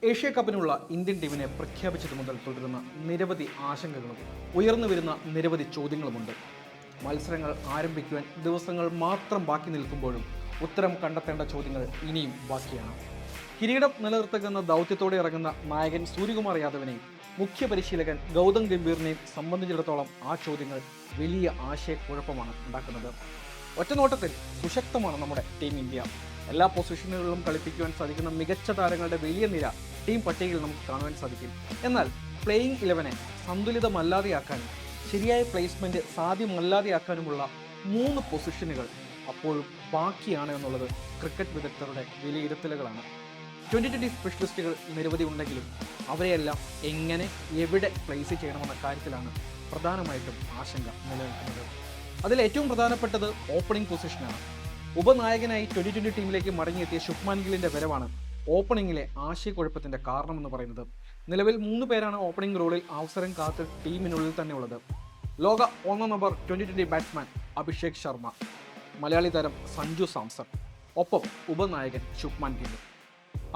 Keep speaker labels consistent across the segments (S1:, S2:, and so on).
S1: Asia കപ്പിനുള്ള Indian ടീമിനെ പ്രഖ്യാപിച്ചതു മുതൽ തുടരുന്ന നിരവധി ആശങ്കകളും ഉയർന്നു വരുന്ന നിരവധി ചോദ്യങ്ങളുമുണ്ട്. മത്സരങ്ങൾ ആരംഭിക്കുവാൻ ദിവസങ്ങൾ മാത്രം ബാക്കി നിൽക്കുമ്പോഴും ഉത്തരം കണ്ടെത്തേണ്ട ചോദ്യങ്ങൾ ഇനിയും ബാക്കിയാണ്. കിരീടം നിലനിർത്തുക ദൗത്യത്തോടെ ഇറങ്ങുന്ന നായകൻ സൂര്യകുമാർ യാദവിനെയും മുഖ്യ പരിശീലകൻ ഗൗതം ഗംഭീറിനെയും സംബന്ധിച്ചിടത്തോളം ആ ചോദ്യങ്ങൾ വലിയ ആശയക്കുഴപ്പമാണ് ഉണ്ടാക്കുന്നത്. ഒറ്റനോട്ടത്തിൽ സുശക്തമാണ് നമ്മുടെ ടീം ഇന്ത്യ. എല്ലാ പൊസിഷനുകളിലും കളിപ്പിക്കുവാൻ സാധിക്കുന്ന മികച്ച താരങ്ങളുടെ വലിയ നിര ടീം പട്ടികയിൽ നമുക്ക് കാണുവാൻ സാധിക്കും. എന്നാൽ പ്ലേയിങ് 11 സന്തുലിതമല്ലാതെയാക്കാനും ശരിയായ പ്ലേസ്മെന്റ് സാധ്യമല്ലാതെയാക്കാനുമുള്ള 3 പൊസിഷനുകൾ അപ്പോഴും ബാക്കിയാണ് എന്നുള്ളത് ക്രിക്കറ്റ് വിദഗ്ധരുടെ വിലയിരുത്തലുകളാണ്. 2020 സ്പെഷ്യലിസ്റ്റുകൾ നിരവധി ഉണ്ടെങ്കിലും അവരെയെല്ലാം എങ്ങനെ എവിടെ പ്ലേസ് ചെയ്യണമെന്ന കാര്യത്തിലാണ് പ്രധാനമായിട്ടും ആശങ്ക നിലനിൽക്കുന്നത്. അതിൽ ഏറ്റവും പ്രധാനപ്പെട്ടത് ഓപ്പണിംഗ് പൊസിഷനാണ്. ഉപനായകനായി 2020 ടീമിലേക്ക് മടങ്ങിയെത്തിയ ശുഭ്മാൻ ഗില്ലിന്റെ വരവാണ് ഓപ്പണിംഗിലെ ആശയക്കുഴപ്പത്തിന്റെ കാരണമെന്ന് പറയുന്നത്. നിലവിൽ 3 പേരാണ് ഓപ്പണിംഗ് റോളിൽ അവസരം കാത്ത് ടീമിനുള്ളിൽ തന്നെ ഉള്ളത്. ലോക 1 നമ്പർ 2020 ബാറ്റ്സ്മാൻ അഭിഷേക് ശർമ്മ, മലയാളി താരം സഞ്ജു സാംസൺ, ഒപ്പം ഉപനായകൻ ശുഭ്മാൻ ഗില്ല്.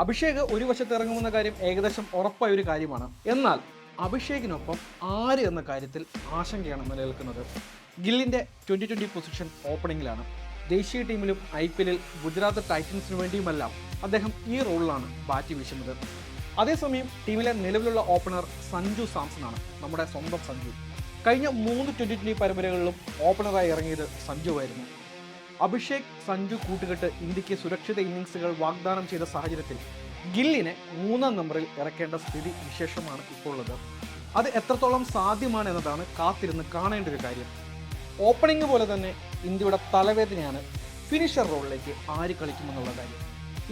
S1: അഭിഷേക് ഒരു വശത്ത് ഇറങ്ങുമെന്ന കാര്യം ഏകദേശം ഉറപ്പായ ഒരു കാര്യമാണ്. എന്നാൽ അഭിഷേകിനൊപ്പം ആര് എന്ന കാര്യത്തിൽ ആശങ്കയാണ് നിലനിൽക്കുന്നത്. ഗില്ലിന്റെ 2020 പൊസിഷൻ ഓപ്പണിംഗിലാണ്. ദേശീയ ടീമിലും IPL ഗുജറാത്ത് ടൈറ്റൻസിനു വേണ്ടിയുമെല്ലാം അദ്ദേഹം ഈ റോളിലാണ് ബാറ്റ് വീശുന്നത്. അതേസമയം ടീമിലെ നിലവിലുള്ള ഓപ്പണർ സഞ്ജു സാംസൺ ആണ്, നമ്മുടെ സ്വന്തം സഞ്ജു. കഴിഞ്ഞ 3 2020 പരമ്പരകളിലും ഓപ്പണറായി ഇറങ്ങിയത് സഞ്ജുവായിരുന്നു. അഭിഷേക് സഞ്ജു കൂട്ടുകെട്ട് ഇന്ത്യക്ക് സുരക്ഷിത ഇന്നിംഗ്സുകൾ വാഗ്ദാനം ചെയ്ത സാഹചര്യത്തിൽ ഗില്ലിനെ 3-ാം നമ്പറിൽ ഇറക്കേണ്ട സ്ഥിതി വിശേഷമാണ് ഇപ്പോൾ ഉള്ളത്. അത് എത്രത്തോളം സാധ്യമാണ് എന്നതാണ് കാത്തിരുന്ന് കാണേണ്ട ഒരു കാര്യം. ഓപ്പണിംഗ് പോലെ തന്നെ ഇന്ത്യയുടെ തലവേദനയാണ് ഫിനിഷർ റോളിലേക്ക് ആര് കളിക്കുമെന്നുള്ള കാര്യം.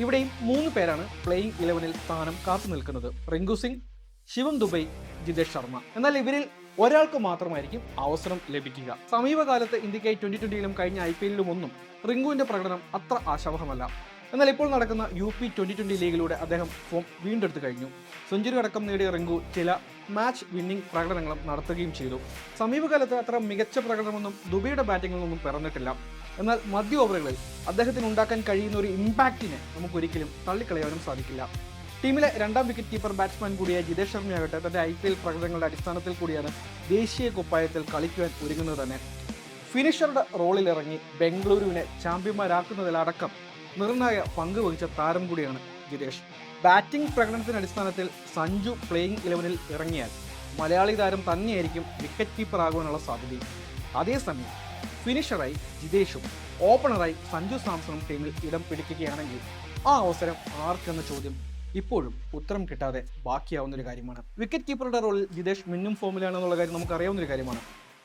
S1: ഇവിടെയും 3 പേരാണ് പ്ലേയിങ് 11-ൽ സ്ഥാനം കാത്തു നിൽക്കുന്നത്. റിങ്കു സിംഗ്, ശിവം ദുബൈ, ജിതേഷ് ശർമ്മ. എന്നാൽ ഇവരിൽ ഒരാൾക്ക് മാത്രമായിരിക്കും അവസരം ലഭിക്കുക. സമീപകാലത്ത് ഇന്ത്യക്കായി 2020-ലും കഴിഞ്ഞ IPL-ലും ഒന്നും റിങ്കുവിന്റെ പ്രകടനം അത്ര ആശാവഹമല്ല. എന്നാൽ ഇപ്പോൾ നടക്കുന്ന UP 2020 ലീഗിലൂടെ അദ്ദേഹം ഫോം വീണ്ടെടുത്തു കഴിഞ്ഞു. സെഞ്ചുറി അടക്കം നേടിയ റിങ്കു ചില മാച്ച് വിന്നിംഗ് പ്രകടനങ്ങളും നടത്തുകയും ചെയ്തു. സമീപകാലത്ത് അത്ര മികച്ച പ്രകടനമൊന്നും ദുബൈയുടെ ബാറ്റിംഗിൽ നിന്നും പിറന്നിട്ടില്ല. എന്നാൽ മധ്യ ഓവറുകളിൽ അദ്ദേഹത്തിന് ഉണ്ടാക്കാൻ കഴിയുന്ന ഒരു ഇമ്പാക്റ്റിനെ നമുക്കൊരിക്കലും തള്ളിക്കളയാനും സാധിക്കില്ല. ടീമിലെ 2ാം വിക്കറ്റ് കീപ്പർ ബാറ്റ്സ്മാൻ കൂടിയായ ജിതേഷ് ശർമ്മയാകട്ടെ തന്റെ IPL പ്രകടനങ്ങളുടെ അടിസ്ഥാനത്തിൽ കൂടിയാണ് ദേശീയ കുപ്പായത്തിൽ കളിക്കുവാൻ ഒരുങ്ങുന്നത് തന്നെ. ഫിനിഷറുടെ റോളിലിറങ്ങി ബംഗളൂരുവിനെ ചാമ്പ്യന്മാരാക്കുന്നതിലടക്കം നിർണായക പങ്ക് വഹിച്ച താരം കൂടിയാണ് ജിതേഷ്. ബാറ്റിംഗ് പ്രകടനത്തിന്റെ അടിസ്ഥാനത്തിൽ സഞ്ജു പ്ലേയിങ് 11-ൽ ഇറങ്ങിയാൽ മലയാളി താരം തന്നെയായിരിക്കും വിക്കറ്റ് കീപ്പർ ആകുവാനുള്ള സാധ്യതയും. അതേസമയം ഫിനിഷറായി ജിതേഷും ഓപ്പണറായി സഞ്ജു സാംസണും ടീമിൽ ഇടം പിടിക്കുകയാണെങ്കിൽ ആ അവസരം ആർക്കെന്ന ചോദ്യം ഇപ്പോഴും ഉത്തരം കിട്ടാതെ ബാക്കിയാവുന്നൊരു കാര്യമാണ്. വിക്കറ്റ് കീപ്പറുടെ റോളിൽ ജിതേഷ് മിന്നും ഫോമിലാണെന്നുള്ള കാര്യം നമുക്കറിയാവുന്നൊരു കാര്യമാണ്.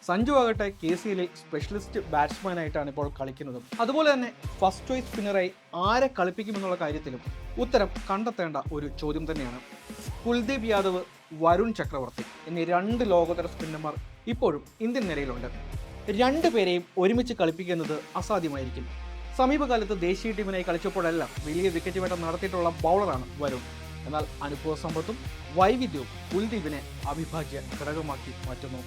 S1: സഞ്ജു ആകട്ടെ KCLയിൽ സ്പെഷ്യലിസ്റ്റ് ബാറ്റ്സ്മാനായിട്ടാണ് ഇപ്പോൾ കളിക്കുന്നതും. അതുപോലെ തന്നെ ഫസ്റ്റ് ചോയ്സ് സ്പിന്നറായി ആരെ കളിപ്പിക്കുമെന്നുള്ള കാര്യത്തിലും ഉത്തരം കണ്ടെത്തേണ്ട ഒരു ചോദ്യം തന്നെയാണ്. കുൽദീപ് യാദവ്, വരുൺ ചക്രവർത്തി എന്നീ 2 ലോകോത്തര സ്പിന്നർമാർ ഇപ്പോഴും ഇന്ത്യൻ നിരയിലുണ്ട്. 2 പേരെയും ഒരുമിച്ച് കളിപ്പിക്കുന്നത് അസാധ്യമായിരിക്കും. സമീപകാലത്ത് ദേശീയ ടീമിനായി കളിച്ചപ്പോഴെല്ലാം വലിയ വിക്കറ്റ് വേട്ടം നടത്തിയിട്ടുള്ള ബൗളറാണ് വരുൺ. എന്നാൽ അനുഭവ സമ്പത്തും വൈവിധ്യവും കുൽദീപിനെ അവിഭാജ്യ ഘടകമാക്കി മാറ്റുന്നു.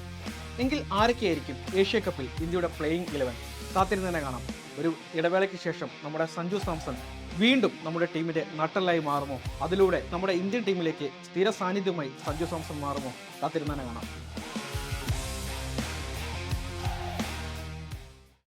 S1: എങ്കിൽ ആരൊക്കെയായിരിക്കും ഏഷ്യ കപ്പിൽ ഇന്ത്യയുടെ പ്ലേയിങ് 11? കാത്തിരുന്ന് തന്നെ കാണാം. ഒരു ഇടവേളയ്ക്ക് ശേഷം നമ്മുടെ സഞ്ജു സാംസൺ വീണ്ടും നമ്മുടെ ടീമിന്റെ നട്ടെല്ലായി മാറുമോ? അതിലൂടെ നമ്മുടെ ഇന്ത്യൻ ടീമിലേക്ക് സ്ഥിര സാന്നിധ്യമായി സഞ്ജു സാംസൺ മാറുമോ? കാത്തിരുന്ന് തന്നെ കാണാം.